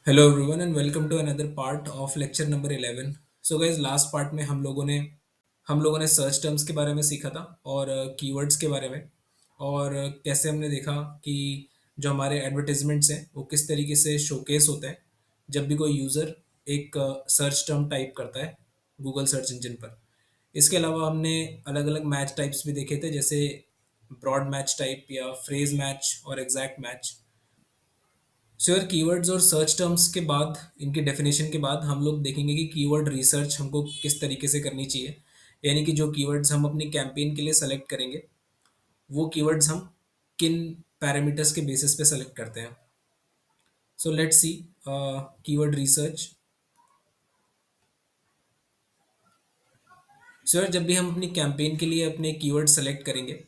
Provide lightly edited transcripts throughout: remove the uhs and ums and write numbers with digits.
Hello everyone and welcome to another part of lecture number 11। So guys last part में हम लोगों ने search terms के बारे में सीखा था और कीवर्ड्स के बारे में और कैसे हमने देखा कि जो हमारे एडवर्टीजमेंट्स हैं वो किस तरीके से शोकेस होते हैं जब भी कोई यूज़र एक सर्च टर्म टाइप करता है गूगल सर्च इंजन पर। इसके अलावा हमने अलग अलग मैच टाइप्स भी देखे थे, जैसे ब्रॉड मैच टाइप या फ्रेज मैच और एग्जैक्ट मैच। सो यार, कीवर्ड्स और सर्च टर्म्स के बाद, इनके डेफिनेशन के बाद हम लोग देखेंगे कि कीवर्ड रिसर्च हमको किस तरीके से करनी चाहिए। यानी कि जो कीवर्ड्स हम अपनी कैंपेन के लिए सेलेक्ट करेंगे वो कीवर्ड्स हम किन पैरामीटर्स के बेसिस पे सेलेक्ट करते हैं। So let's see keyword research. So यार, जब भी हम अपनी कैंपेन के लिए अपने कीवर्ड सेलेक्ट करेंगे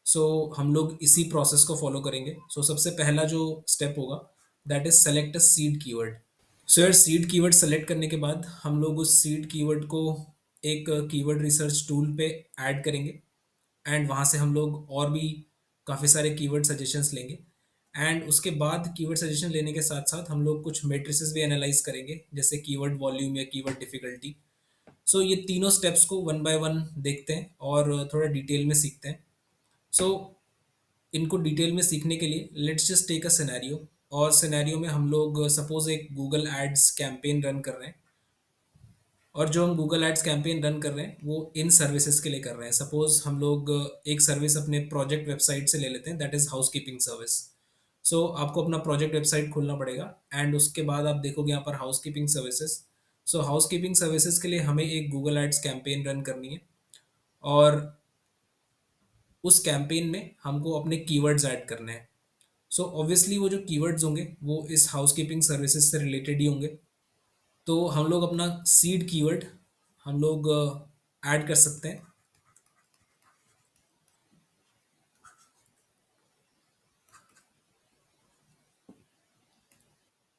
सो हम लोग इसी प्रोसेस को फॉलो करेंगे। सो सबसे पहला जो स्टेप होगा that is select a seed keyword. So यार, सीड कीवर्ड सेलेक्ट करने के बाद हम लोग उस सीड कीवर्ड को एक कीवर्ड रिसर्च टूल पे ऐड करेंगे एंड वहाँ से हम लोग और भी काफ़ी सारे कीवर्ड सजेशंस लेंगे। एंड उसके बाद कीवर्ड सजेशन लेने के साथ साथ हम लोग कुछ मेट्रिसेस भी एनालाइज करेंगे, जैसे कीवर्ड वॉल्यूम या कीवर्ड डिफिकल्टी। सो ये तीनों स्टेप्स को वन बाय वन देखते हैं और थोड़ा डिटेल में सीखते हैं। सो इनको डिटेल में सीखने के लिए let's just take a scenario. और सिनेरियो में हम लोग सपोज एक गूगल एड्स कैंपेन रन कर रहे हैं और जो हम गूगल एड्स कैंपेन रन कर रहे हैं वो इन सर्विसेज के लिए कर रहे हैं। सपोज हम लोग एक सर्विस अपने प्रोजेक्ट वेबसाइट से ले लेते हैं, that is house keeping service. So आपको अपना प्रोजेक्ट वेबसाइट खोलना पड़ेगा एंड उसके बाद आप देखोगे यहाँ पर हाउस कीपिंग सर्विसेज। सो हाउस कीपिंग सर्विसेज के लिए हमें एक गूगल एड्स कैंपेन रन करनी है और उस कैंपेन में हमको अपने कीवर्ड्स ऐड करने हैं। सो ऑब्वियसली वो जो कीवर्ड्स होंगे वो इस हाउस कीपिंग सर्विसेज से रिलेटेड ही होंगे। तो हम लोग अपना सीड कीवर्ड हम लोग ऐड कर सकते हैं।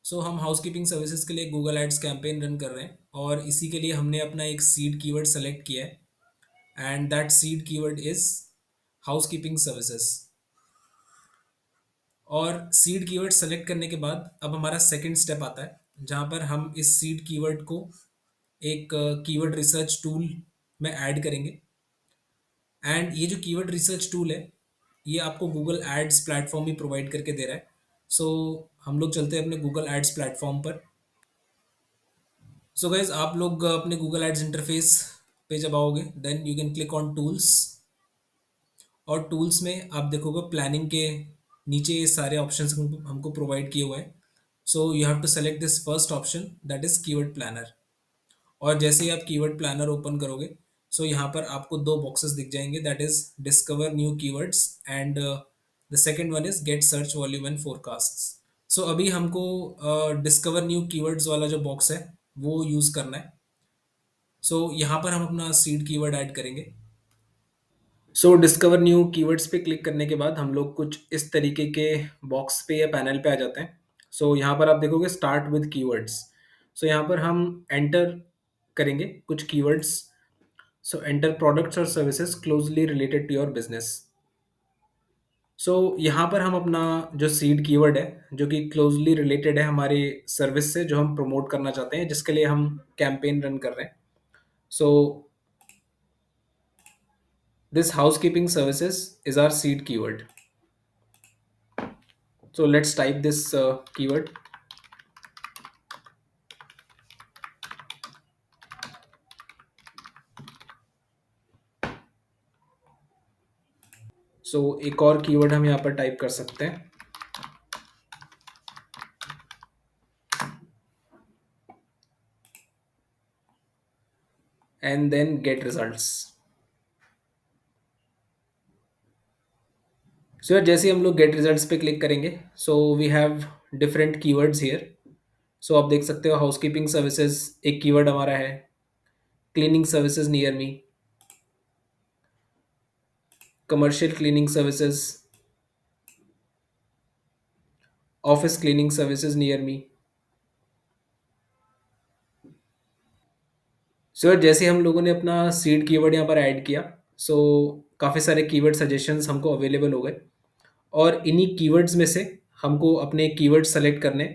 सो हम हाउस कीपिंग सर्विसेज के लिए गूगल एड्स कैंपेन रन कर रहे हैं और इसी के लिए हमने अपना एक सीड कीवर्ड सेलेक्ट किया है and that seed keyword is house keeping services. और सीड कीवर्ड सेलेक्ट करने के बाद अब हमारा सेकंड स्टेप आता है, जहाँ पर हम इस सीड कीवर्ड को एक कीवर्ड रिसर्च टूल में ऐड करेंगे। एंड ये जो कीवर्ड रिसर्च टूल है ये आपको गूगल एड्स प्लेटफॉर्म ही प्रोवाइड करके दे रहा है। सो हम लोग चलते हैं अपने गूगल एड्स प्लेटफॉर्म पर। सो गाइज, आप लोग अपने गूगल एड्स इंटरफेस पे जब आओगे then you can click on tools. और टूल्स में आप देखोगे प्लानिंग के नीचे ये सारे ऑप्शंस हमको हमको प्रोवाइड किए हुए हैं। So you have to select this first option that is keyword planner. और जैसे ही आप कीवर्ड प्लानर ओपन करोगे सो यहाँ पर आपको दो बॉक्सेस दिख जाएंगे, that is discover new keywords and the second one is get search volume and forecast. So अभी हमको डिस्कवर न्यू कीवर्ड्स वाला जो बॉक्स है वो यूज़ करना है। सो यहाँ पर हम अपना सीड कीवर्ड ऐड करेंगे। सो डिस्कवर न्यू कीवर्ड्स पे क्लिक करने के बाद हम लोग कुछ इस तरीके के बॉक्स पे या पैनल पे आ जाते हैं। सो यहाँ पर आप देखोगे स्टार्ट विद कीवर्ड्स। सो यहाँ पर हम एंटर करेंगे कुछ कीवर्ड्स। सो एंटर प्रोडक्ट्स और services closely related to your business. So यहाँ पर हम अपना जो सीड कीवर्ड है जो कि क्लोजली रिलेटेड है हमारे सर्विस से जो हम प्रमोट करना चाहते हैं, जिसके लिए हम कैंपेन रन कर रहे हैं। So this house keeping services is our seed keyword. So let's type this keyword. So एक और कीवर्ड हम यहाँ पर टाइप कर सकते हैं एंड देन गेट रिजल्ट्स। सो यार, जैसे ही हम लोग गेट रिजल्ट्स पे क्लिक करेंगे so we have different keywords here. So आप देख सकते हो हाउस कीपिंग सर्विसेज एक कीवर्ड हमारा है, cleaning services near me, commercial cleaning services, office cleaning services near me. So यार, जैसे हम लोगों ने अपना सीड कीवर्ड यहाँ पर ऐड किया सो काफ़ी सारे कीवर्ड सजेशंस हमको अवेलेबल हो गए और इन्हीं कीवर्ड्स में से हमको अपने कीवर्ड सेलेक्ट करने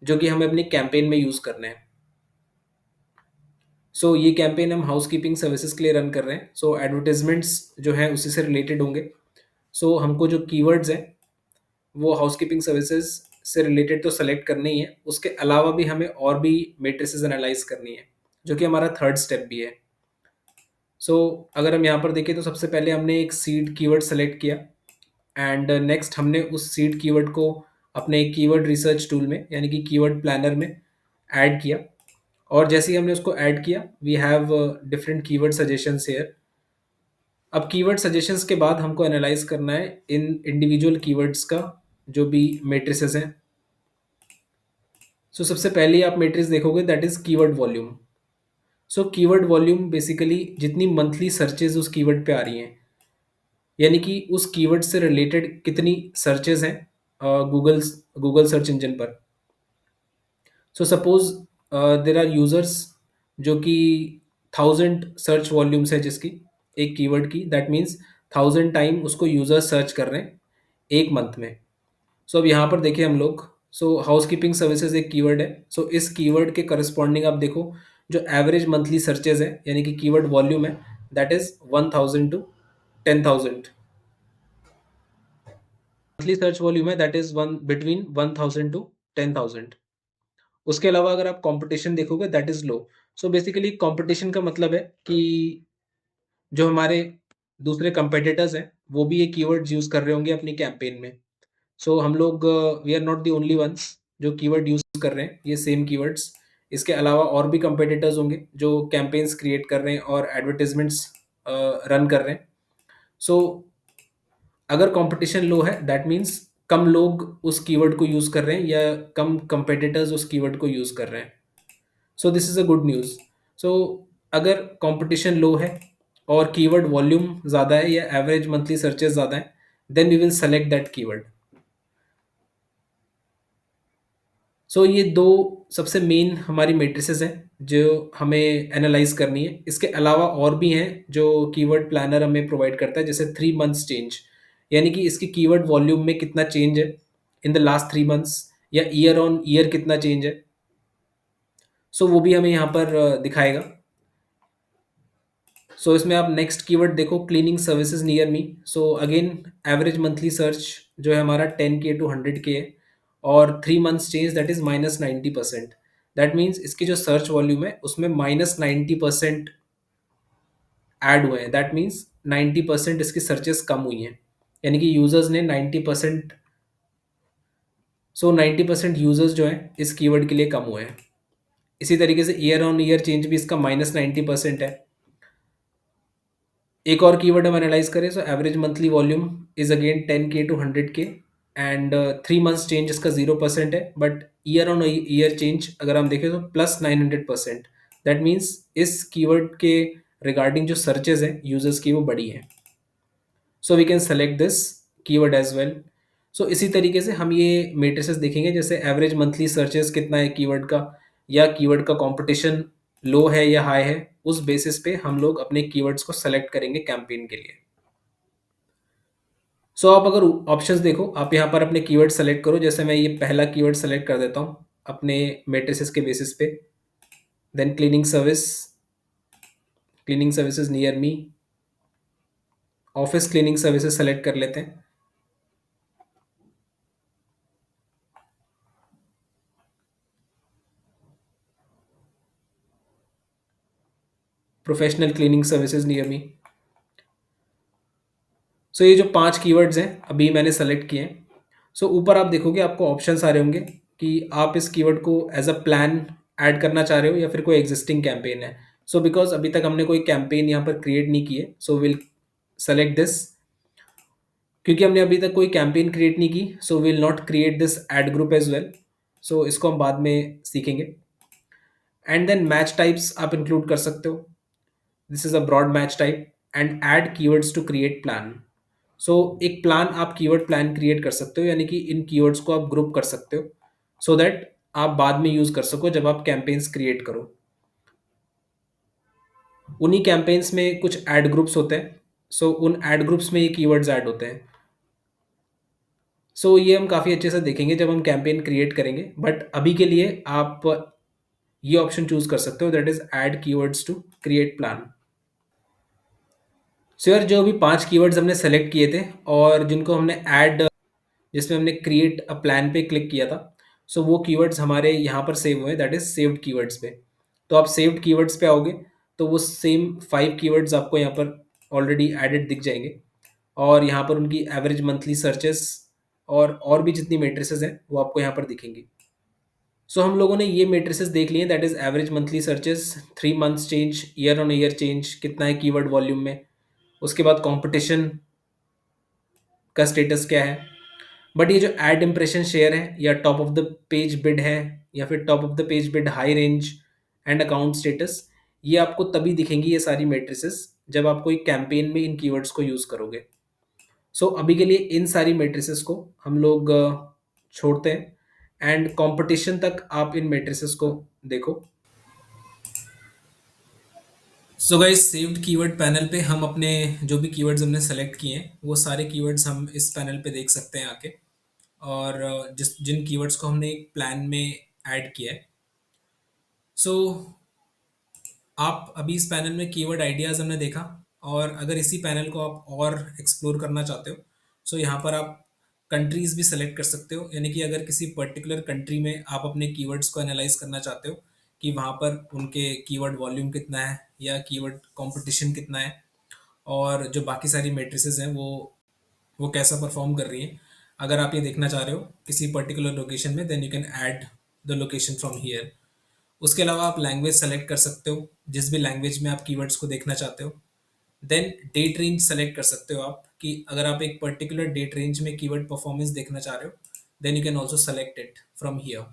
जो कि हमें अपनी कैंपेन में यूज़ करने हैं। सो ये कैंपेन हम हाउसकीपिंग सर्विसेज के लिए रन कर रहे हैं। सो एडवर्टाइजमेंट्स जो हैं उसी से रिलेटेड होंगे। सो हमको जो कीवर्ड्स हैं वो हाउसकीपिंग सर्विसेज से रिलेटेड तो सेलेक्ट करनी ही है, उसके अलावा भी हमें और भी मेट्रिसेस एनालाइज करनी है, जो कि हमारा थर्ड स्टेप भी है। सो अगर हम यहाँ पर देखें तो सबसे पहले हमने एक सीड कीवर्ड सेलेक्ट किया एंड नेक्स्ट हमने उस सीड कीवर्ड को अपने कीवर्ड रिसर्च टूल में यानी कि कीवर्ड प्लानर में ऐड किया। और जैसे ही हमने उसको ऐड किया we have different keyword suggestions here. अब कीवर्ड सजेशंस के बाद हमको एनालाइज करना है इन इंडिविजुअल कीवर्ड्स का जो भी मेट्रिसेस हैं। सो सबसे पहले आप मैट्रिक्स देखोगे that is keyword volume. So keyword volume basically जितनी मंथली सर्चेज उस कीवर्ड पे आ रही हैं, यानी कि उस कीवर्ड से रिलेटेड कितनी सर्चेज हैं गूगल गूगल सर्च इंजन पर। So suppose there are users जो कि 1000 सर्च वॉल्यूम्स है जिसकी एक कीवर्ड की, दैट मीन्स 1000 टाइम उसको यूजर सर्च कर रहे हैं एक मंथ में। सो अब यहाँ पर देखिए हम लोग, सो हाउसकीपिंग सर्विसेज एक कीवर्ड है। सो इस कीवर्ड के करस्पॉन्डिंग आप देखो जो एवरेज मंथली सर्चेज है यानी कि कीवर्ड वॉल्यूम है that is 1000 to 10,000। Monthly search volume है that is one between 1000 to 10,000। उसके अलावा अगर आप कंपटीशन देखोगे that is low. So basically competition का मतलब है कि जो हमारे दूसरे कंपेटिटर्स हैं वो भी ये कीवर्ड्स यूज कर रहे होंगे अपनी कैंपेन में। सो हम लोग we are not the only ones जो कीवर्ड यूज कर रहे हैं ये सेम कीवर्ड्स। इसके अलावा और भी कंपेटिटर्स होंगे जो कैंपेन्स क्रिएट कर रहे हैं और एडवर्टाइजमेंट्स रन कर रहे हैं। सो अगर कंपटीशन लो है दैट मीन्स कम लोग उस कीवर्ड को यूज कर रहे हैं या कम कंपेटिटर्स उस कीवर्ड को यूज कर रहे हैं। So this is a good news. So अगर कंपटीशन लो है और कीवर्ड वॉल्यूम ज़्यादा है या एवरेज मंथली सर्चेस ज़्यादा है then we will select that keyword. So ये दो सबसे मेन हमारी मैट्रिसेस हैं जो हमें एनालाइज करनी है। इसके अलावा और भी हैं जो कीवर्ड प्लानर हमें प्रोवाइड करता है, जैसे 3 मंथ्स चेंज, यानी कि इसकी कीवर्ड वॉल्यूम में कितना चेंज है इन द लास्ट 3 मंथ्स, या ईयर ऑन ईयर कितना चेंज है। सो वो भी हमें यहाँ पर दिखाएगा। सो इसमें आप नेक्स्ट कीवर्ड देखो cleaning services near me. So again average monthly search जो है हमारा 10K टू 100K है और 3 months change that is -90%। That means इसकी जो सर्च वॉल्यूम है उसमें -90% ऐड हुए हैं। दैट मीन्स 90% इसकी सर्चेस कम हुई हैं, यानी कि यूजर्स ने 90%, सो 90% यूजर्स जो हैं इस कीवर्ड के लिए कम हुए हैं। इसी तरीके से ईयर ऑन ईयर चेंज भी इसका -90% है। एक और कीवर्ड हम एनालाइज करें, so average monthly volume is again 10K to 100K and 3 months change इसका 0% है, but year on year change अगर हम देखें तो +900%। दैट मीन्स इस कीवर्ड के रिगार्डिंग जो सर्चेज हैं यूजर्स की वो बड़ी हैं। So we can select this keyword as well. सो इसी तरीके से हम ये मेट्रिसेस देखेंगे, जैसे एवरेज मंथली सर्चेस कितना है कीवर्ड का, या कीवर्ड का कंपटीशन लो है या हाई है, उस बेसिस पे हम लोग अपने कीवर्ड्स को सेलेक्ट करेंगे कैंपेन के लिए। सो आप अगर ऑप्शंस देखो, आप यहाँ पर अपने कीवर्ड सेलेक्ट करो। जैसे मैं ये पहला कीवर्ड सेलेक्ट कर देता हूँ अपने मेट्रिसेस के बेसिस पे। Then cleaning services near me, office cleaning services select कर लेते हैं। Professional cleaning services near me. So ये जो 5 कीवर्ड्स हैं अभी मैंने सेलेक्ट किए हैं। सो ऊपर आप देखोगे आपको ऑप्शंस आ रहे होंगे कि आप इस कीवर्ड को एज अ प्लान ऐड करना चाह रहे हो या फिर कोई एग्जिस्टिंग कैंपेन है। सो बिकॉज अभी तक हमने कोई कैंपेन यहाँ पर क्रिएट नहीं की है, सो विल सेलेक्ट दिस। क्योंकि हमने अभी तक कोई कैंपेन क्रिएट नहीं की, so will not create this ad group as well. So इसको हम बाद में सीखेंगे। एंड देन मैच टाइप्स आप इंक्लूड कर सकते हो। This is a broad match type and add keywords to create plan. So एक प्लान आप कीवर्ड प्लान क्रिएट कर सकते हो, यानी कि इन कीवर्ड्स को आप ग्रुप कर सकते हो सो दैट आप बाद में यूज कर सको जब आप कैंपेन्स क्रिएट करो। उन्हीं कैंपेन्स में कुछ ऐड ग्रुप्स होते हैं, सो उन ऐड ग्रुप्स में ये कीवर्ड्स ऐड होते हैं। सो ये हम काफ़ी अच्छे से देखेंगे जब हम कैंपेन क्रिएट करेंगे, बट अभी के लिए आप ये ऑप्शन चूज कर सकते हो, that is add keywords to create plan. So यार, जो अभी 5 कीवर्ड्स हमने सेलेक्ट किए थे और जिनको हमने ऐड, जिसमें हमने क्रिएट अ प्लान पे क्लिक किया था, सो वो कीवर्ड्स हमारे यहाँ पर सेव हुए, दैट इज सेव्ड कीवर्ड्स पे। तो आप सेव्ड कीवर्ड्स पे आओगे तो वो सेम 5 कीवर्ड्स आपको यहाँ पर ऑलरेडी एडेड दिख जाएंगे, और यहाँ पर उनकी एवरेज मंथली सर्चेस और भी जितनी मेट्रिसेस हैं वो आपको यहाँ पर दिखेंगी। सो हम लोगों ने ये मेट्रिसेस देख लिए, that is average monthly searches, 3 months change, year on year change कितना है कीवर्ड वॉल्यूम में, उसके बाद कंपटीशन का स्टेटस क्या है। बट ये जो एड इम्प्रेशन शेयर है या top of the page bid है या फिर top of the page bid high range and account status, ये आपको तभी दिखेंगी ये सारी मेट्रिसेस जब आप कोई कैंपेन में इन कीवर्ड्स को यूज करोगे। सो अभी के लिए इन सारी मेट्रिसेस को हम लोग छोड़ते हैं एंड कंपटीशन तक आप इन मेट्रिसेस को देखो। So guys, saved keyword panel पे हम अपने जो भी कीवर्ड्स हमने सेलेक्ट किए हैं वो सारे कीवर्ड्स हम इस पैनल पे देख सकते हैं आके। और जिस जिन कीवर्ड्स को हमने एक प्लान में ऐड किया है, सो आप अभी इस पैनल में कीवर्ड आइडियाज़ हमने देखा। और अगर इसी पैनल को आप और एक्सप्लोर करना चाहते हो, सो यहाँ पर आप कंट्रीज़ भी सेलेक्ट कर सकते हो, यानी कि अगर किसी पर्टिकुलर कंट्री में आप अपने कीवर्ड्स को एनालाइज करना चाहते हो कि वहाँ पर उनके कीवर्ड वॉल्यूम कितना है या कीवर्ड कंपटीशन कितना है, और जो बाकी सारी मैट्रिसेस हैं वो कैसा परफॉर्म कर रही हैं, अगर आप ये देखना चाह रहे हो किसी पर्टिकुलर लोकेशन में, then you can add the location from here. उसके अलावा आप लैंग्वेज सेलेक्ट कर सकते हो, जिस भी लैंग्वेज में आप कीवर्ड्स को देखना चाहते हो। देन डेट रेंज सेलेक्ट कर सकते हो आप, कि अगर आप एक पर्टिकुलर डेट रेंज में कीवर्ड परफॉर्मेंस देखना चाह रहे हो, then you can also select it from here.